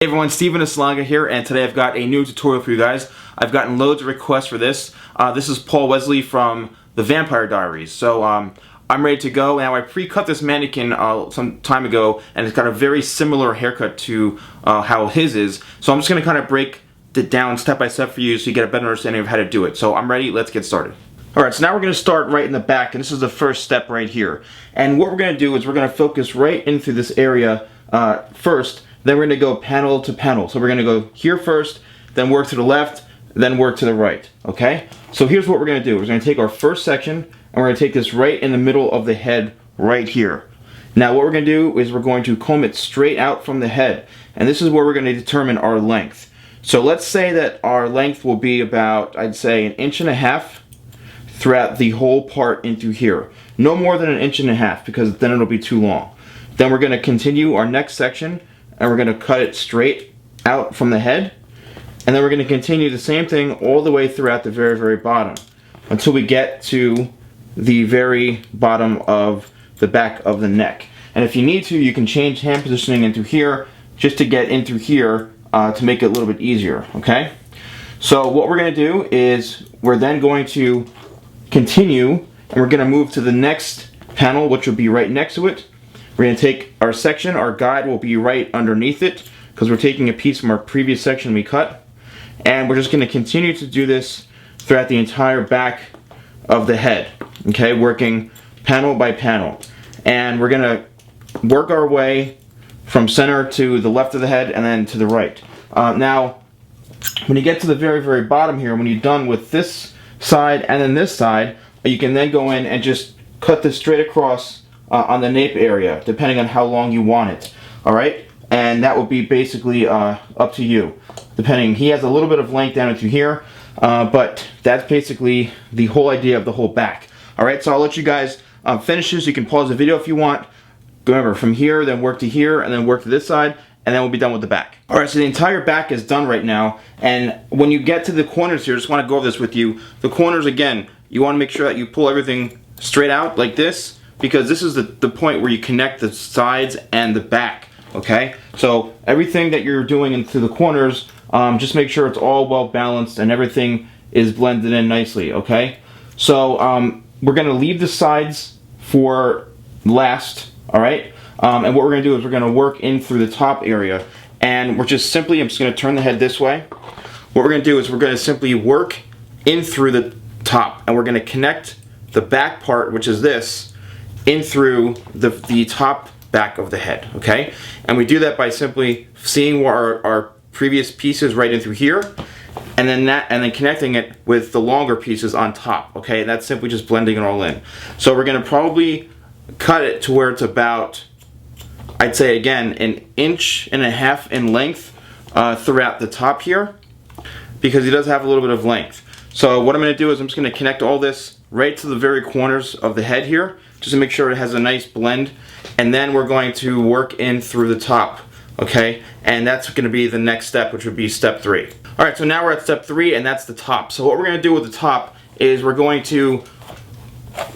Hey everyone, Stephen, TheSalonGuy here, and today I've got a new tutorial for you guys. I've gotten loads of requests for this. This is Paul Wesley from the Vampire Diaries. So I'm ready to go. Now I pre-cut this mannequin some time ago, and it's got a very similar haircut to how his is. So I'm just going to kind of break it down step by step for you so you get a better understanding of how to do it. So I'm ready, let's get started. Alright, so now we're going to start right in the back, and this is the first step right here. And what we're going to do is we're going to focus right into this area first. Then we're going to go panel to panel. So we're going to go here first, then work to the left, then work to the right. Okay? So here's what we're going to do. We're going to take our first section, and we're going to take this right in the middle of the head right here. Now what we're going to do is we're going to comb it straight out from the head. And this is where we're going to determine our length. So let's say that our length will be about, I'd say, 1.5 inches throughout the whole part into here. No more than 1.5 inches because then it'll be too long. Then we're going to continue our next section, and we're going to cut it straight out from the head, and then we're going to continue the same thing all the way throughout the very bottom until we get to the very bottom of the back of the neck. And if you need to, you can change hand positioning into here just to get into here to make it a little bit easier. Okay, so what we're going to do is we're then going to continue, and we're going to move to the next panel, which will be right next to it. We're going to take our section, our guide will be right underneath it because we're taking a piece from our previous section we cut. And we're just going to continue to do this throughout the entire back of the head. Okay, working panel by panel. And we're going to work our way from center to the left of the head and then to the right. Now, when you get to the very bottom here, when you're done with this side and then this side, you can then go in and just cut this straight across on the nape area, depending on how long you want it. Alright? And that will be basically up to you. Depending, he has a little bit of length down into here, but that's basically the whole idea of the whole back. Alright, so I'll let you guys finish this. You can pause the video if you want. Remember, from here, then work to here, and then work to this side, and then we'll be done with the back. Alright, so the entire back is done right now, and when you get to the corners here, I just want to go over this with you. The corners, again, you want to make sure that you pull everything straight out like this, because this is the point where you connect the sides and the back. Okay, so everything that you're doing into the corners, just make sure it's all well balanced and everything is blended in nicely. Okay, so we're going to leave the sides for last. All right, and what we're going to do is we're going to work in through the top area, and we're just simply, I'm just going to turn the head this way. What we're going to do is we're going to simply work in through the top, and we're going to connect the back part, which is this, in through the top back of the head. Okay, and we do that by simply seeing where our previous piece is right in through here, and then connecting it with the longer pieces on top. Okay, and that's simply just blending it all in. So we're going to probably cut it to where it's about, I'd say again, 1.5 inches in length throughout the top here, because he does have a little bit of length. So what I'm going to do is I'm just going to connect all this right to the very corners of the head here, just to make sure it has a nice blend, and then we're going to work in through the top. Okay, and that's going to be the next step, which would be step 3. Alright, so now we're at step 3, and that's the top. So what we're going to do with the top is we're going to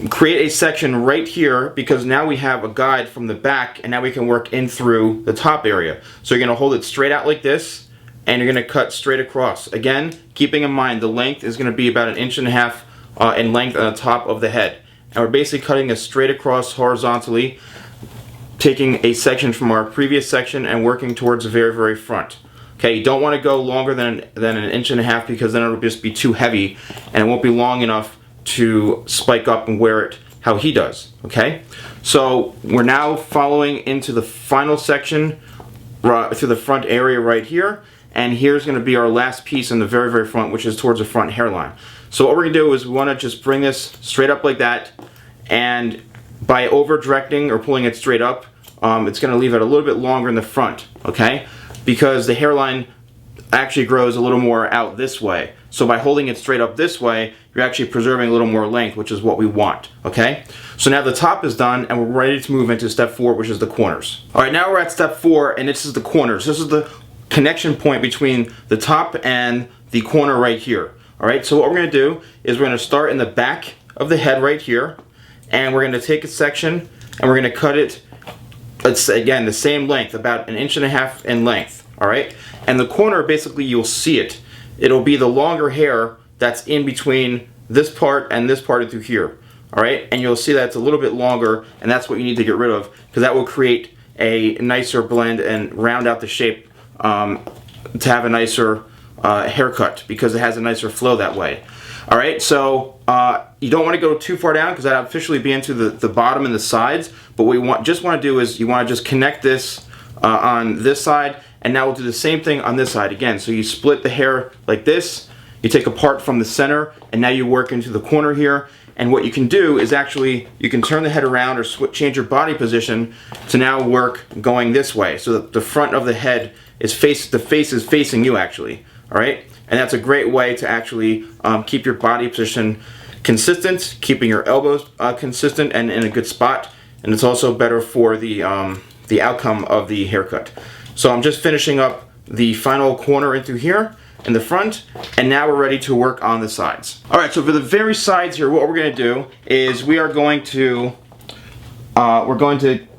create a section right here, because now we have a guide from the back, and now we can work in through the top area. So you're going to hold it straight out like this, and you're going to cut straight across. Again, keeping in mind the length is going to be about 1.5 inches in length on the top of the head. And we're basically cutting this straight across horizontally, taking a section from our previous section and working towards the very front. Okay, you don't want to go longer than 1.5 inches because then it'll just be too heavy and it won't be long enough to spike up and wear it how he does. Okay, so we're now following into the final section through the front area right here, and here's going to be our last piece in the very front, which is towards the front hairline. So what we're going to do is we want to just bring this straight up like that, and by over directing or pulling it straight up, it's going to leave it a little bit longer in the front, okay? Because the hairline actually grows a little more out this way. So by holding it straight up this way, you're actually preserving a little more length, which is what we want, okay? So now the top is done, and we're ready to move into step 4, which is the corners. Alright, now we're at step 4, and this is the corners. This is the connection point between the top and the corner right here. Alright, so what we're going to do is we're going to start in the back of the head right here, and we're going to take a section and we're going to cut it, it's again the same length, about 1.5 inches in length. alright? And the corner, basically, you'll see it. It'll be the longer hair that's in between this part and this part through here, alright? And you'll see that it's a little bit longer, and that's what you need to get rid of, because that will create a nicer blend and round out the shape to have a nicer haircut, because it has a nicer flow that way. Alright, so you don't want to go too far down, because that'll officially be into the bottom and the sides. But what you just want to do is you want to just connect this on this side, and now we'll do the same thing on this side again. So you split the hair like this, you take a part from the center, and now you work into the corner here. And what you can do is actually, you can turn the head around or change your body position to now work going this way, so that the front of the head is the face is facing you actually, alright? And that's a great way to actually keep your body position consistent, keeping your elbows consistent and in a good spot. And it's also better for the outcome of the haircut. So I'm just finishing up the final corner into here in the front, and now we're ready to work on the sides. Alright, so for the very sides here, what we're going to do is we're going to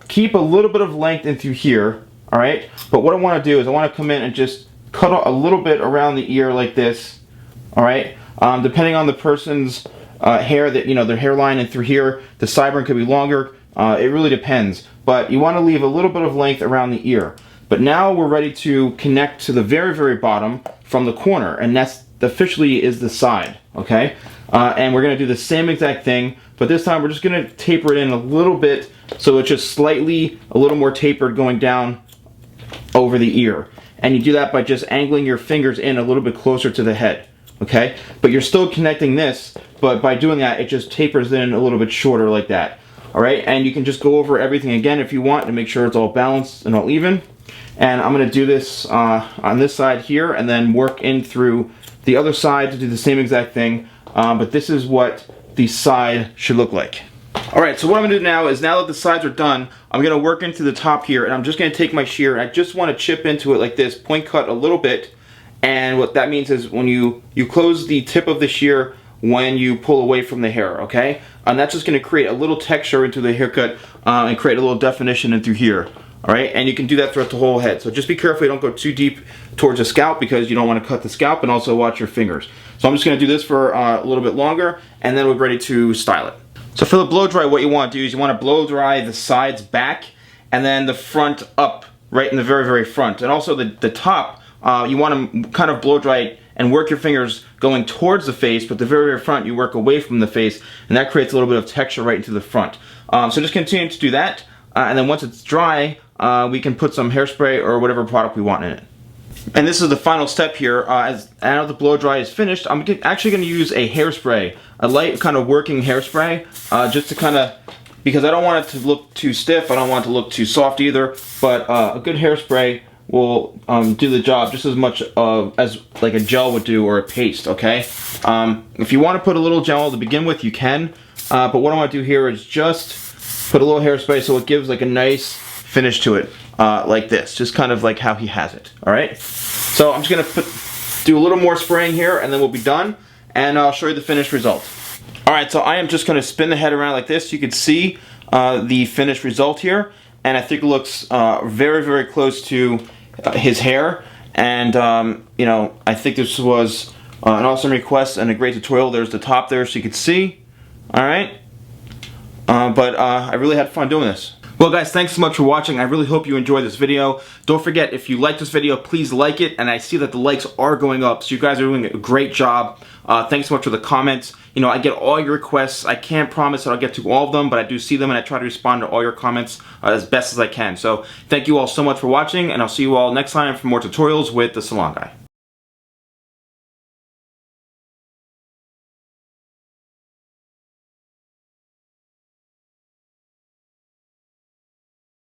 keep a little bit of length into here, alright? But what I want to do is I want to come in and just cut a little bit around the ear like this, alright? Depending on the person's hair, that their hairline, and through here, the sideburn could be longer. It really depends. But you want to leave a little bit of length around the ear. But now we're ready to connect to the very, very bottom from the corner, and that's officially is the side, okay? And we're going to do the same exact thing, but this time we're just going to taper it in a little bit, so it's just slightly a little more tapered going down over the ear. And you do that by just angling your fingers in a little bit closer to the head, okay? But you're still connecting this, but by doing that, it just tapers in a little bit shorter like that, all right? And you can just go over everything again if you want to make sure it's all balanced and all even. And I'm going to do this on this side here, and then work in through the other side to do the same exact thing. But this is what the side should look like. Alright, so what I'm going to do now is, now that the sides are done, I'm going to work into the top here, and I'm just going to take my shear, and I just want to chip into it like this, point cut a little bit. And what that means is when you close the tip of the shear when you pull away from the hair, okay? And that's just going to create a little texture into the haircut and create a little definition in through here. Alright, and you can do that throughout the whole head. So just be careful you don't go too deep towards the scalp, because you don't want to cut the scalp, and also watch your fingers. So I'm just going to do this for a little bit longer, and then we're ready to style it. So for the blow dry, what you want to do is you want to blow dry the sides back, and then the front up, right in the very, very front. And also the top, you want to kind of blow dry it and work your fingers going towards the face, but the very, very front you work away from the face, and that creates a little bit of texture right into the front. So just continue to do that, and then once it's dry, we can put some hairspray or whatever product we want in it. And this is the final step here. As now the blow dry is finished, I'm actually going to use a hairspray, a light kind of working hairspray, just to kind of, because I don't want it to look too stiff, I don't want it to look too soft either, but a good hairspray will do the job just as much as like a gel would do, or a paste, okay? If you want to put a little gel to begin with, you can, but what I want to do here is just put a little hairspray so it gives like a nice finish to it, like this, just kind of like how he has it. All right, so I'm just gonna do a little more spraying here, and then we'll be done, and I'll show you the finished result. All right, so I am just gonna spin the head around like this. You can see the finished result here, and I think it looks very, very close to his hair. And I think this was an awesome request and a great tutorial. There's the top there, so you can see. All right, but I really had fun doing this. Well guys, thanks so much for watching. I really hope you enjoyed this video. Don't forget, if you like this video, please like it, and I see that the likes are going up, so you guys are doing a great job. Thanks so much for the comments. I get all your requests. I can't promise that I'll get to all of them, but I do see them, and I try to respond to all your comments as best as I can. So thank you all so much for watching, and I'll see you all next time for more tutorials with the Salon Guy.